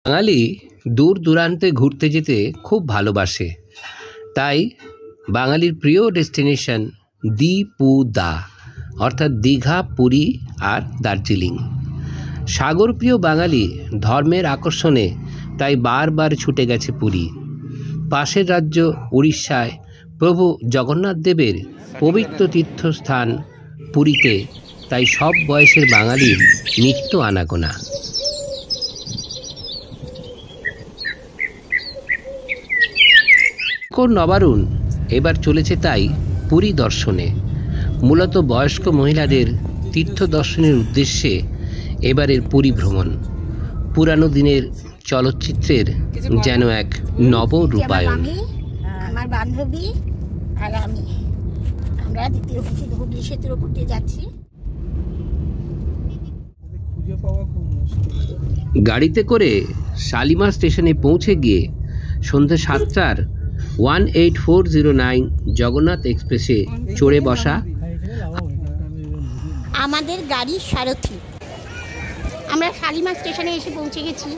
বাঙালি দূর দূরান্তে ঘুরতে যেতে খুব ভালোবাসে, তাই বাঙালির প্রিয় ডেস্টিনেশন দীপুদা অর্থাৎ দীঘা, পুরী আর দার্জিলিং। সাগরপ্রিয় বাঙালি ধর্মের আকর্ষণে তাই বারবার ছুটে গেছে পুরী। পাশের রাজ্য উড়িষ্যায় প্রভু জগন্নাথ দেবের পবিত্র তীর্থস্থান পুরীতে তাই সব বয়সের বাঙালির নিত্য আনাগোনা। নবারুণ এবার চলেছে তাই পুরী দর্শনে। মূলত বয়স্ক মহিলাদের তীর্থ দর্শনের উদ্দেশ্যে এবারের পুরী ভ্রমণ পুরানো দিনের চলচ্চিত্রের যেন এক নব রূপায়ণ। আমার বান্ধবী আর আমি, আমরা দ্বিতীয় হুগলি সেতুর উপর দিয়ে যাচ্ছি। গাড়িতে করে শালিমার স্টেশনে পৌঁছে গিয়ে সন্ধ্যে 7টার 18409 জগন্নাথ এক্সপ্রেসে চড়ে বসা আমাদের গাড়ির সারথি। আমরা শালিমার স্টেশনে এসে পৌঁছে গেছি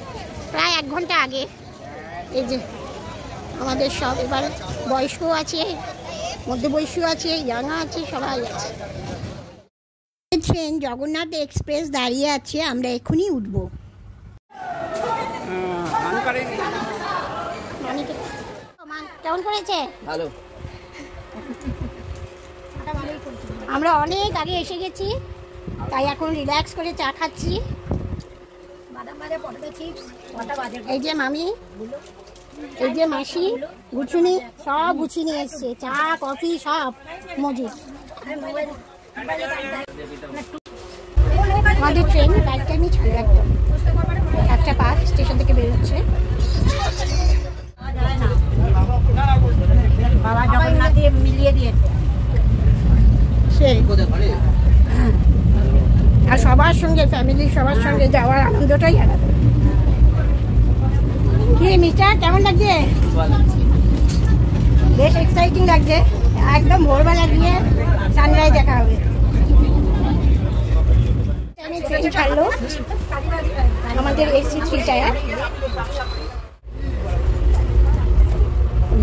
প্রায় 1 ঘন্টা আগে। এই যে আমাদের সব, এবার বয়স্ক আছে, মধ্যবয়স্ক আছে, ইয়াং আছে, সবাই আছে। ট্রেন জগন্নাথ এক্সপ্রেস দাঁড়িয়ে আছে, আমরা এখনই উঠবো। কেমন করেছে? ভালো। আমরা অনেক আগে এসে গেছি, তাই এখন রিল্যাক্স করে চা খাচ্ছি। এই যে মামি, এই যে মাসি, গুছুনি সব গুছিয়ে নিয়ে এসছে, চা কফি সব মজুদ। আমাদের ট্রেন রাইট টাইমই ছাড়বে, একদম 1:05 স্টেশন থেকে বেরোচ্ছে। বাবা জগন্নাথ মিলিয়ে দিয়েছে আর সবার সঙ্গে, ফ্যামিলি সবার সঙ্গে যাওয়ার আনন্দটাই আলাদা। কি মিস্টার, কেমন লাগছে? বেশ এক্সাইটিং লাগছে, একদম ভোরবেলা গিয়ে সানরাইজ দেখা হবে। ট্রেন ছাড়লো, আমাদের এসি 3 টায়ার।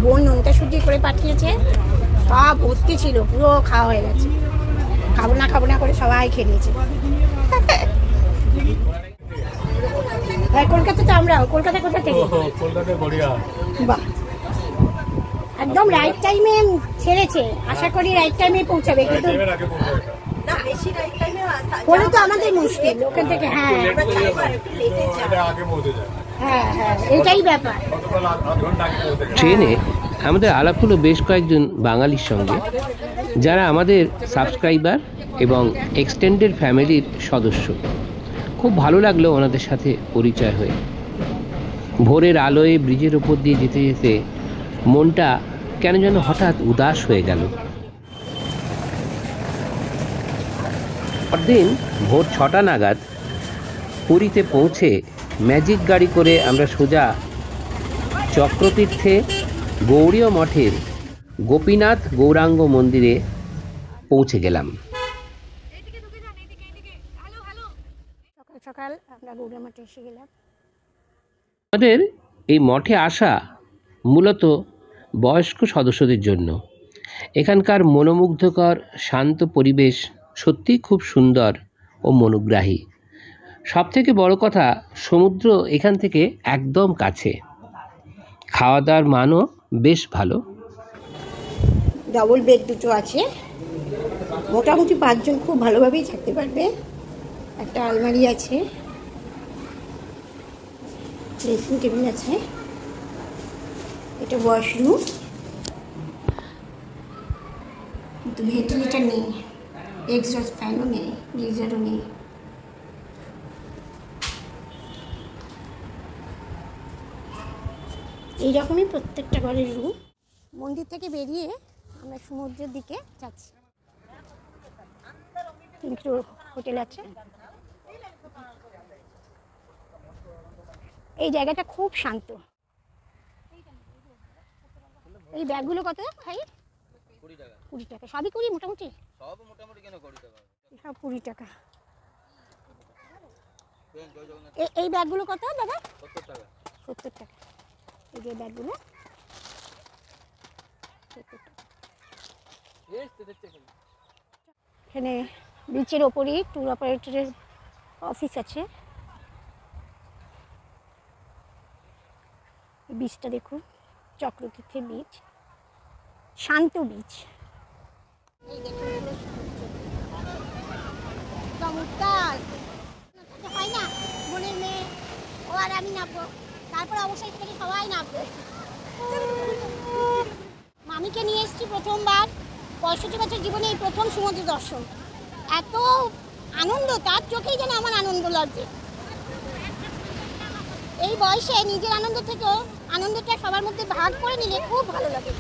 বোন নোনতা সুজি করে পাঠিয়েছে, সব ভর্তি ছিল, পুরো খাওয়া হয়ে গেছে। খাবো না করে সবাই খেয়ে নিয়েছে। কলকাতাতে আমরাও, কলকাতা কোথা থেকে? বাহ, একদম রাইট টাইমে ছেড়েছে, আশা করি রাইট টাইমে পৌঁছাবে, কিন্তু বলে তো আমাদের মুশকিল ওখান থেকে। হ্যাঁ হ্যাঁ, এটাই ব্যাপার। ট্রেনে আমাদের আলাপ হলো বেশ কয়েকজন বাঙালির সঙ্গে, যারা আমাদের সাবস্ক্রাইবার এবং এক্সটেন্ডেড ফ্যামিলির সদস্য। খুব ভালো লাগলো ওনাদের সাথে পরিচয় হয়ে। ভোরের আলোয় ব্রিজের ওপর দিয়ে যেতে যেতে মনটা কেন যেন হঠাৎ উদাস হয়ে গেল। পরদিন ভোর 6টা নাগাদ পুরীতে পৌঁছে ম্যাজিক গাড়ি করে আমরা সোজা চক্রতীর্থে গৌড়ীয় মঠের গোপীনাথ গৌরাঙ্গ মন্দিরে পৌঁছে গেলাম। সকাল সকাল আমরা গৌড়ীয় মঠে এসে গেলাম। আমাদের এই মঠে আসা মূলত বয়স্ক সদস্যদের জন্য। এখানকার মনোমুগ্ধকর শান্ত পরিবেশ সত্যিই খুব সুন্দর ও মনোগ্রাহী। সবথেকে বড় কথা, সমুদ্র এখান থেকে একদম কাছে। খাওয়া দাওয়ার মানও বেশ ভালো। ডবল বেড দুটো আছে, মোটামুটি 5 জন খুব ভালোভাবেই থাকতে পারবে। একটা আলমারি আছে, ড্রেসিং টেবিল আছে, এটা ওয়াশরুম, কিন্তু ভেন্টিলেটার নেই, এক্সস্ট ফ্যানও নেই, গিজারও নেই। এইরকমই প্রত্যেকটা ঘরের রুম। মন্দির থেকে বেরিয়ে আমরা সমুদ্রের দিকে যাচ্ছি। একটু হোটেল আছে, এই জায়গাটা খুব শান্ত। এই ব্যাগগুলো কত ভাই? 20 টাকা। সবই 20 মোটামুটি? সব মোটামুটি কেন 20 টাকা? সব 20 টাকা। এই ব্যাগগুলো কত দাদা? 70 টাকা। 70 টাকা। এই যে ব্যাগগুলো 70 টাকা। এখানে বিচের ওপরই ট্যুর অপারেটরের অফিস আছে। বিচটা দেখুন, চক্রতীর্থের বিচ, শান্ত বিচ। এই দেখুন চমৎকার। হয় না মনের মেয়ে ও আর আমি নামবো, তারপর অবশ্যই থেকে সবাই নামবে। মামিকে নিয়ে এসেছি প্রথমবার, 65 বছর জীবনে এই প্রথম সমুদ্র দর্শন। এত আনন্দ, তার চোখেই যেন আমার আনন্দ লাগছে। এই বয়সে নিজের আনন্দ থেকেও আনন্দটা সবার মধ্যে ভাগ করে নিলে খুব ভালো লাগে।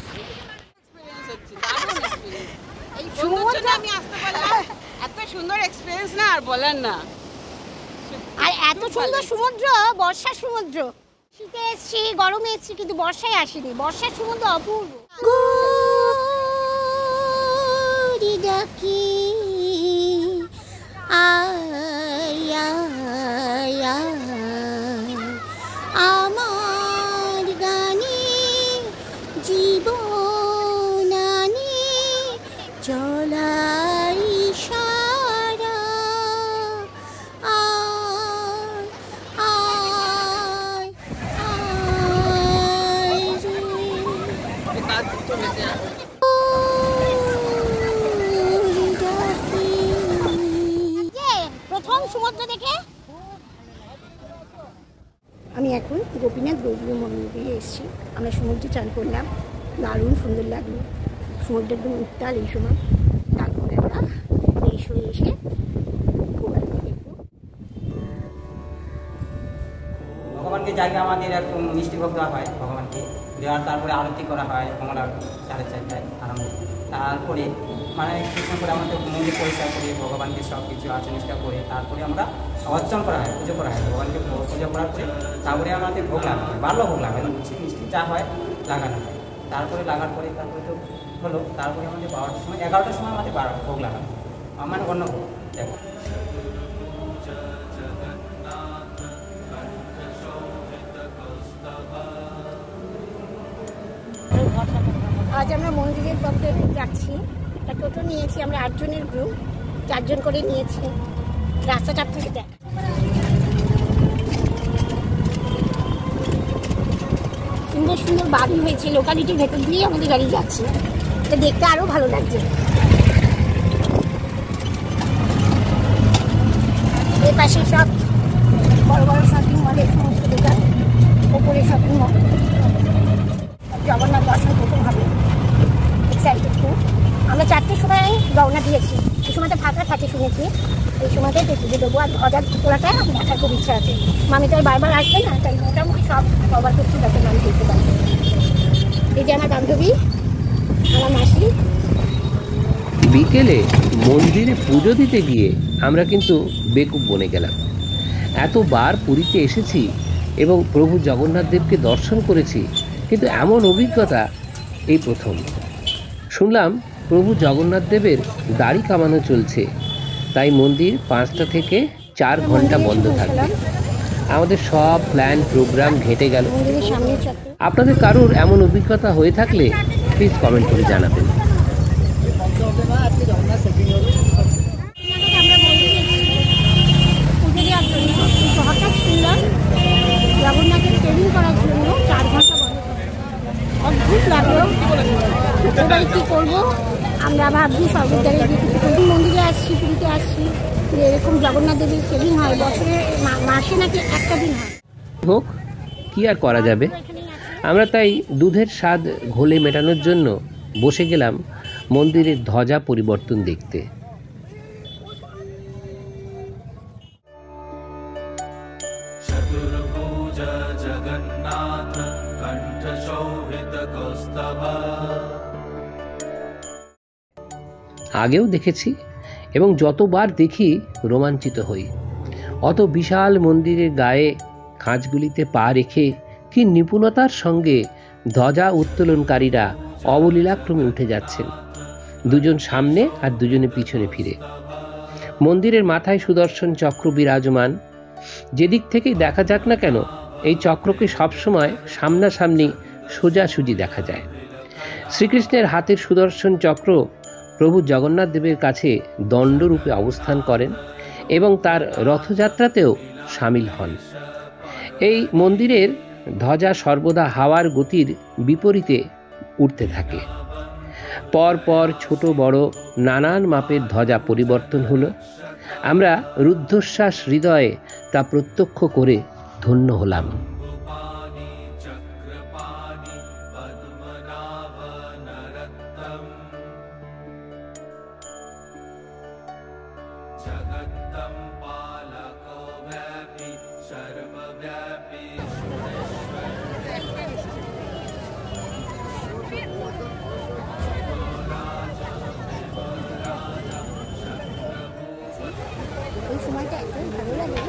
এই সমুদ্রে আমি আসতে পারলাম, এত সুন্দর এক্সপেরিয়েন্স না আর বলেন না। আর এত সুন্দর সমুদ্র, বর্ষার সমুদ্র। শীতে এসছি, গরমে এসছি, কিন্তু বর্ষায় আসিনি। বর্ষার সমুদ্র অপূর্ব। আমার গানে জীবনানি চলাই সারা প্রথম সমুদ্র দেখে আমি এখন গোপীনাথ গৌরীয় মন্দিরে এসেছি। আমরা সমুদ্রে চান করলাম, দারুণ সুন্দর লাগলো। সমুদ্র একদম উত্তাল এই সময়। তারপরে আমরা ফ্রেশ হয়ে এসে দেখবো। ভগবানকে জায়গা আমাদের একটু মিষ্টি ভোগ দেওয়া হয়, ভগবানকে দেওয়ার তারপরে আরতি করা হয় কমলা 4:30টায় আরম্ভ। তারপরে মানে কিছুক্ষণ করে আমাদের মন্দির পরিষ্কার করে ভগবানকে সব কিছু আচরণটা করে তারপরে আমরা অর্চন করা হয়, পুজো করা হয়। ভগবানকে পুজো করার পরে তারপরে আমাদের ভোগ লাগানো হয়, বারলো ভোগ লাগানো, মিষ্টি যা হয় লাগানো হয়। তারপরে লাগার পরে তারপরে তো হলো, তারপরে আমাদের 12টার সময় 11টার সময় আমাদের ভোগ লাগানো মানে অন্য ভোগ। দেখো আজ আমরা মন্দিরের পথে যাচ্ছি। একটা টোটো নিয়েছি আমরা, 8 জনের গ্রুপ, 4 জন করে নিয়েছি। রাস্তাটা আপনাকে দেখ, সুন্দর সুন্দর বাড়ি হয়েছে। লোকালিটির ভেতর দিয়েই আমাদের গাড়ি যাচ্ছে, এটা দেখতে আরো ভালো লাগছে। এর পাশে সব বড় বড় শপিং মলের সমস্ত দোকান, ওপরে শপিং মল। জগন্নাথ দর্শন করতে হবে, এক্সাইটেড খুব। আমরা 4টের সময় রওনা দিয়েছি। এই সময়টা ফাঁকা থাকে শুনেছি, এই সময়টাই পুজো দেবো। আর ধ্বজার তোলাটা দেখার খুব ইচ্ছা আছে। মামি তো বারবার আসবে না, তাই মোটামুটি সব কভার করছি যাতে মামি দেখতে পারি। এই যে আমার বান্ধবী, আমার মাসি। বিকেলে মন্দিরে পুজো দিতে গিয়ে আমরা কিন্তু বেকুব বনে গেলাম। এতবার পুরীতে এসেছি এবং প্রভু জগন্নাথ দেবকে দর্শন করেছি, কিন্তু এমন অভিজ্ঞতা এই প্রথম। শুনলাম প্রভু জগন্নাথ দেবের দাড়ি কামানো চলছে, তাই মন্দির 5টা থেকে 4 ঘন্টা বন্ধ থাকবে। আমাদের সব প্ল্যান প্রোগ্রাম ঘেঁটে গেল। আপনাদের কারোর এমন অভিজ্ঞতা হয়ে থাকলে প্লিজ কমেন্ট করে জানাবেন। হঠাৎ শুনলাম জগন্নাথের ট্রেনিং করার জন্য 4 ঘন্টা বন্ধ থাকে। অদ্ভুত লাগলো। এবার কী করবো, আমরা ভাবছি সর্বদারে গিয়ে কিছু করি। মন্দিরে আসছি, পুরীতে আসছি, এরকম জগন্নাথ দেবের ট্রেনিং হয় বছরে, মাসে নাকি একটা দিন হয়। হোক, কি আর করা যাবে। আমরা তাই দুধের স্বাদ ঘোলে মেটানোর জন্য বসে গেলাম মন্দিরের ধ্বজা পরিবর্তন দেখতে। আগেও দেখেছি এবং যতবার দেখি রোমাঞ্চিত হই। অত বিশাল মন্দিরের গায়ে খাঁজগুলিতে পা রেখে কি নিপুণতার সঙ্গে ধ্বজা উত্তোলনকারীরা অবলীলাক্রমে উঠে যাচ্ছেন, দুজন সামনে আর দুজনে পিছনে ফিরে। মন্দিরের মাথায় সুদর্শন চক্র বিরাজমান। যেদিক থেকেই দেখা যাক না কেন এই চক্রকে সবসময় সামনাসামনি সোজাসুজি দেখা যায়। শ্রীকৃষ্ণের হাতের সুদর্শন চক্র প্রভু জগন্নাথ দেবের কাছে দণ্ডরূপে অবস্থান করেন এবং তার রথযাত্রাতেও সামিল হন। এই মন্দিরের ধ্বজা সর্বদা হাওয়ার গতির বিপরীতে উঠতে থাকে। পরপর ছোট বড় নানান মাপের ধ্বজা পরিবর্তন হলো। আমরা রুদ্ধশ্বাস হৃদয়ে তা প্রত্যক্ষ করে ধন্য হলাম। এই সময়টা এত ভালো লাগে।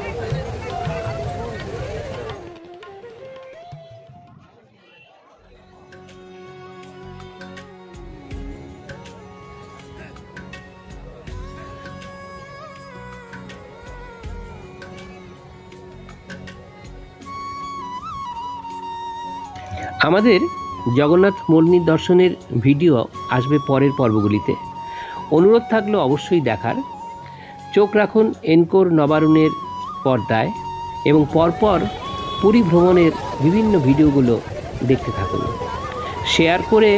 আমাদের জগন্নাথ মন্দির দর্শনের ভিডিও আসবে পরের পর্বগুলিতে। অনুরোধ থাকলো অবশ্যই দেখার। চোখ রাখুন এনকোর নবারুণের পর্দায় এবং পরপর পুরী ভ্রমণের বিভিন্ন ভিডিওগুলো দেখতে থাকুন। শেয়ার করে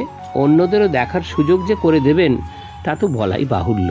অন্যদেরও দেখার সুযোগ যে করে দেবেন তা তো বলাই বাহুল্য।